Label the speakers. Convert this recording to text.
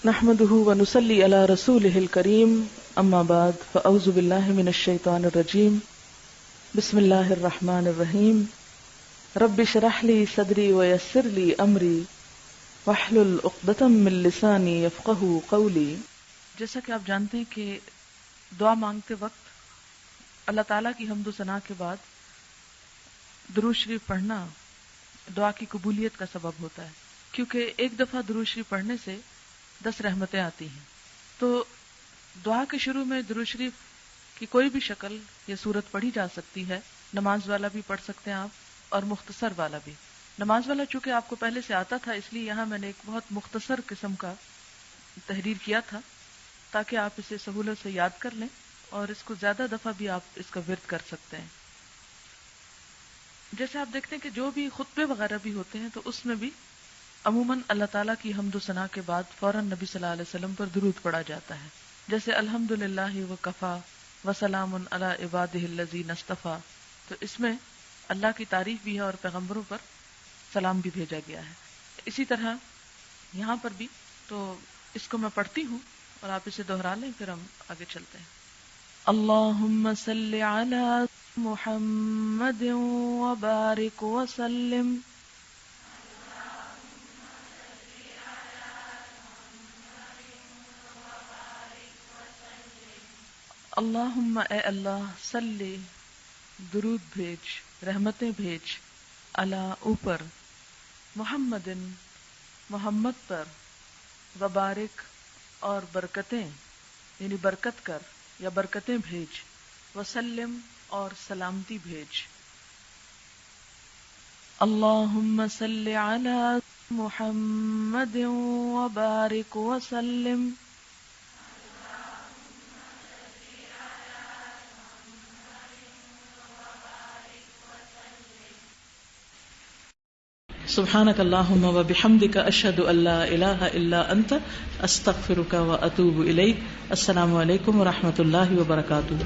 Speaker 1: نحمده ونصلي على رسوله الكريم اما بعد فاعوذ بالله من الشيطان الرجيم بسم الله الرحمن الرحيم رب اشرح لي صدري ويسر لي امري واحلل عقدة من لساني يفقهوا قولي۔ جیسا کہ آپ جانتے ہیں کہ دعا مانگتے وقت اللہ تعالیٰ کی حمد و ثنا کے بعد درود شریف پڑھنا دعا کی قبولیت کا سبب ہوتا ہے، کیونکہ ایک دفعہ درود شریف پڑھنے سے 10 رحمتیں آتی ہیں۔ تو دعا کے شروع میں درود شریف کی کوئی بھی شکل یا صورت پڑھی جا سکتی ہے۔ نماز والا بھی پڑھ سکتے ہیں آپ، اور مختصر والا بھی۔ نماز والا چونکہ آپ کو پہلے سے آتا تھا، اس لیے یہاں میں نے ایک بہت مختصر قسم کا تحریر کیا تھا تاکہ آپ اسے سہولت سے یاد کر لیں، اور اس کو زیادہ دفعہ بھی آپ اس کا ورد کر سکتے ہیں۔ جیسے آپ دیکھتے ہیں کہ جو بھی خطبے وغیرہ بھی ہوتے ہیں تو اس میں بھی عموماً اللہ تعالیٰ کی حمد و ثنا کے بعد فوراً نبی صلی اللہ علیہ وسلم پر درود پڑھا جاتا ہے، جیسے الحمدللہ وکفا وسلام علی عبادہ الذین اصطفیٰ۔ تو اس میں اللہ کی تعریف بھی ہے اور پیغمبروں پر سلام بھی بھیجا گیا ہے۔ اسی طرح یہاں پر بھی، تو اس کو میں پڑھتی ہوں اور آپ اسے دہرا لیں، پھر ہم آگے چلتے ہیں۔ اللہم صلی علی محمد وبارک وسلم۔ اللہم اے اللہ، صلی درود بھیج، رحمتیں بھیج، علی اوپر، محمد محمد پر، وبارک اور برکتیں یعنی برکت کر یا برکتیں بھیج، وسلم اور سلامتی بھیج۔ اللہم صلی علی محمد وبارک وسلم۔ سبحانک اللہم وبحمدک اشہد ان لا الہ الا انت استغفرک واتوب الیک۔ السلام علیکم ورحمۃ اللہ وبرکاتہ۔